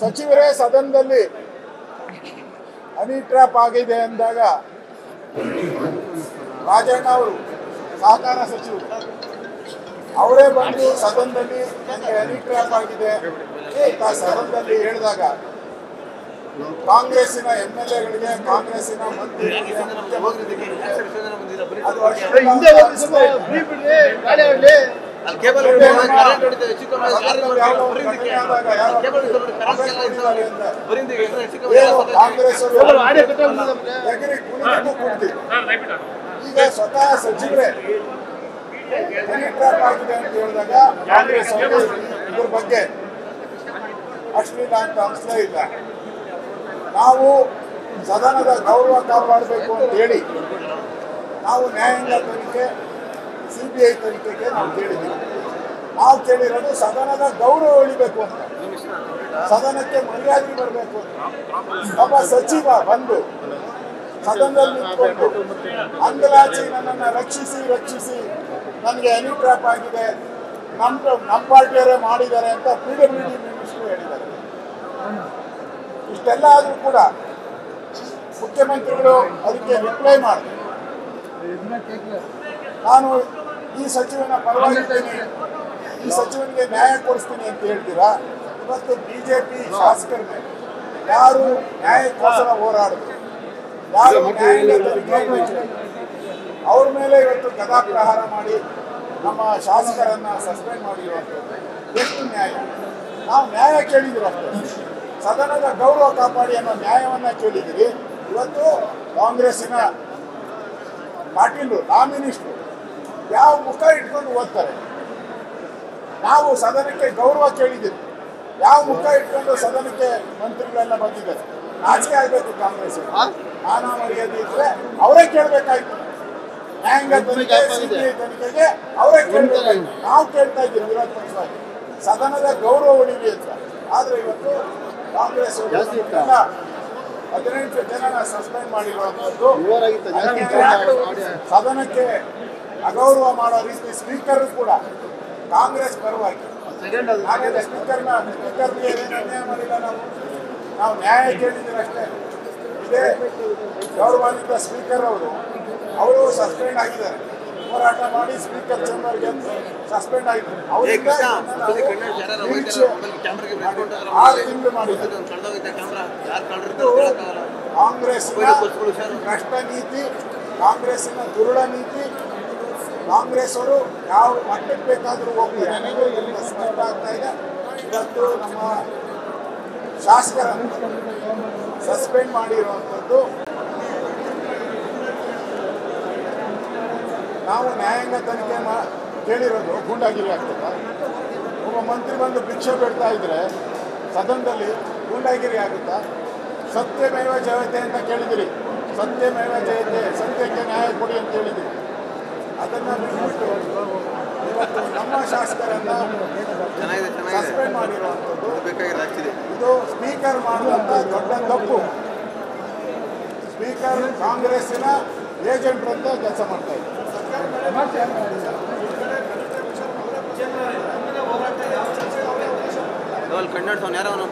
ಸಚಿವರೇ ಸದನದಲ್ಲಿ honey trap ಆಗಿದೆ ಅಂದಾಗ ರಾಜಣ್ಣ ಅವರು ಸಹಕಾರ ಸಚಿವರು ಅವರೇ ಬಂದು ಸದನದಲ್ಲಿ ನನಗೆ ಹನಿ ಟ್ರ್ಯಾಪ್ ಆಗಿದೆ ಅಂತ ಸದನದಲ್ಲಿ ಹೇಳಿದಾಗ ಕಾಂಗ್ರೆಸ್ಸಿನ MLAಗಳಿಗೆ ಕಾಂಗ್ರೆಸ್ಸಿನ ಮಂತ್ರಿಗಳಿಗೆ ಈಗ ಸ್ವತಃ ಸಚಿವರೇ ಹನಿ ಟ್ರ್ಯಾಪ್ ಆಗಿದೆ ಅಂತ ಹೇಳಿದಾಗ ಕಾಂಗ್ರೆಸ್ ಅವರು ಇದ್ರ ಬಗ್ಗೆ ಅಶ್ಲೀಲ ಅಂತ ಅನಿಸ್ಲೇ ಇಲ್ಲ. ನಾವು ಸದನದ ಗೌರವ ಕಾಪಾಡಬೇಕು ಅಂತ ಹೇಳಿ ನಾವು ನ್ಯಾಯಾಂಗ ತನಿಖೆ CBI ತನಿಖೆಗೆ ನಾವು ಕೇಳಿದ್ದೀವಿ. ನಾವು ಕೇಳಿರೋದು ಸದನದ ಗೌರವ ಉಳಿಬೇಕು ಅಂತ, ಸದನಕ್ಕೆ ಮರ್ಯಾದೆ ಬರಬೇಕು ಅಂತ. ಒಬ್ಬ ಸಚಿವ ಬಂದು ಸದನದಲ್ಲಿ ನಿಂತ್ಕೊಂಡು ಅಂಗಲಾಚಿ ನನ್ನನ್ನು ರಕ್ಷಿಸಿ ನನಗೆ ಹನಿ ಟ್ರ್ಯಾಪ್ ಆಗಿದೆ, ನಮ್ಮ ಪಾರ್ಟಿಯವರೇ ಮಾಡಿದ್ದಾರೆ ಅಂತ PWD ಮಿನಿಸ್ಟರ್ ಹೇಳಿದ್ದಾರೆ. ಇಷ್ಟೆಲ್ಲ ಆದರೂ ಕೂಡ ಮುಖ್ಯಮಂತ್ರಿಗಳು ಅದಕ್ಕೆ ರಿಪ್ಲೈ ಮಾಡಿದೆ. ನಾನು ಈ ಸಚಿವನ ಪರವಾಗಿದ್ದೀನಿ, ಈ ಸಚಿವನಿಗೆ ನ್ಯಾಯ ಕೊಡಿಸ್ತೀನಿ ಅಂತ ಹೇಳ್ತೀರಾ. ಇವತ್ತು BJP ಶಾಸಕರ ಮೇಲೆ ಯಾರು ನ್ಯಾಯಕ್ಕೋಸ್ಕರ ಹೋರಾಡಿದ್ರು, ಯಾರು ಅವ್ರ ಮೇಲೆ ಇವತ್ತು ಗದಾ ಪ್ರಹಾರ ಮಾಡಿ ನಮ್ಮ ಶಾಸಕರನ್ನ ಸಸ್ಪೆಂಡ್ ಮಾಡಿರುವಂಥದ್ದು ಎಷ್ಟು ನ್ಯಾಯ? ನಾವು ನ್ಯಾಯ ಕೇಳಿದ್ರು ಅಷ್ಟೇ, ಸದನದ ಗೌರವ ಕಾಪಾಡಿ ಅನ್ನೋ ನ್ಯಾಯವನ್ನ ಕೇಳಿದಿರಿ. ಇವತ್ತು ಕಾಂಗ್ರೆಸ್ಸಿನ ಪಾಟೀಲ್ ಆ ಮಿನಿಸ್ಟ್ರು ಯಾವ ಮುಖ ಇಟ್ಕೊಂಡು ಓದ್ತಾರೆ? ನಾವು ಸದನಕ್ಕೆ ಗೌರವ ಕೇಳಿದ್ದೀವಿ, ಯಾವ ಮುಖ ಇಟ್ಕೊಂಡು ಸದನಕ್ಕೆ ಮಂತ್ರಿಗಳೆಲ್ಲ ಬಂದಿದ್ದಾರೆ? ನಾಚಿಕೆ ಆಗಬೇಕು ಕಾಂಗ್ರೆಸ್. ಮಾನ ಮರ್ಯಾದೆ ಇದ್ರೆ ಅವರೇ ಕೇಳಬೇಕಾಯ್ತು, ನ್ಯಾಯಾಂಗ ತನಿಖೆ CBI ತನಿಖೆಗೆ ಅವರೇ ಕೇಳಬೇಕಾಯ್ತು. ನಾವು ಕೇಳ್ತಾ ಇದ್ದೀವಿ ವಿರೋಧ ಪಕ್ಷವಾಗಿ ಸದನದ ಗೌರವ ಉಳಿಲಿ ಅಂತ. ಆದ್ರೆ ಇವತ್ತು ಕಾಂಗ್ರೆಸ್ 18 ಜನನ ಸಸ್ಪೆಂಡ್ ಮಾಡಿರುವಂಥದ್ದು, ಸದನಕ್ಕೆ ಅಗೌರವ ಮಾಡೋ ರೀತಿ ಸ್ಪೀಕರ್ ಕೂಡ ಕಾಂಗ್ರೆಸ್ ಪರವಾಗಿ ಸ್ಪೀಕರ್ಗೆ ಅನ್ಯಾಯ ಮಾಡಿಲ್ಲ. ನಾವು ನ್ಯಾಯ ಕೇಳಿದ್ದೀವಿ ಅಷ್ಟೇ. ಇದೇ ಗೌರವಾನ್ವಿತ ಸ್ಪೀಕರ್ ಅವರು ಸಸ್ಪೆಂಡ್ ಆಗಿದ್ದಾರೆ, ಹೋರಾಟ ಮಾಡಿ ಸ್ಪೀಕರ್ ಚೇಂಬರ್ಗೆ ಸಸ್ಪೆಂಡ್ ಆಗಿದ್ದಾರೆ. ಅವರಿಂದ 6 ತಿಂಗಳು ಮಾಡಿದ್ದಾರೆ. ಕಾಂಗ್ರೆಸ್ಸಿನ ಭ್ರಷ್ಟ ನೀತಿ, ಕಾಂಗ್ರೆಸ್ಸಿನ ದುರುಳ ನೀತಿ, ಕಾಂಗ್ರೆಸ್ ಅವರು ಯಾವ ಮಟ್ಟಕ್ಕೆ ಬೇಕಾದರೂ ಹೋಗ್ತಾರೆ ಅನ್ನೋದು ಸ್ಪಷ್ಟ ಆಗ್ತಾ ಇದೆ. ಇವತ್ತು ನಮ್ಮ ಶಾಸಕರನ್ನು ಸಸ್ಪೆಂಡ್ ಮಾಡಿರುವಂಥದ್ದು ನಾವು ನ್ಯಾಯಾಂಗ ತನಿಖೆ ಕೇಳಿರೋದು ಗೂಂಡಾಗಿರಿ ಆಗ್ತದೆ. ಒಬ್ಬ ಮಂತ್ರಿ ಬಂದು ಭಿಕ್ಷೆ ಬೇಡ್ತಾ ಇದ್ರೆ ಸದನದಲ್ಲಿ ಗೂಂಡಾಗಿರಿ ಆಗುತ್ತಾ? ಸತ್ಯಮೇವ ಜಯತೆ ಅಂತ ಕೇಳಿದಿರಿ, ಸತ್ಯಮೇವ ಜಯತೆ, ಸತ್ಯಕ್ಕೆ ನ್ಯಾಯ ಕೊಡಿ ಅಂತ ಹೇಳಿದಿರಿ. ಅದನ್ನು ಬಿಟ್ಬಿಟ್ಟು ಇವತ್ತು ನಮ್ಮ ಶಾಸಕರನ್ನ ಸಸ್ಪೆಂಡ್ ಮಾಡಿರುವಂಥದ್ದು ಇದು ಸ್ಪೀಕರ್ ಮಾಡುವಂಥ ದೊಡ್ಡ ತಪ್ಪು. ಸ್ಪೀಕರ್ ಕಾಂಗ್ರೆಸ್ಸಿನ ಏಜೆಂಟ್ರಂತ ಕೆಲಸ ಮಾಡ್ತಾ ಇದ್ದಾರೆ. ಕನ್ನಡ ಯಾರೋ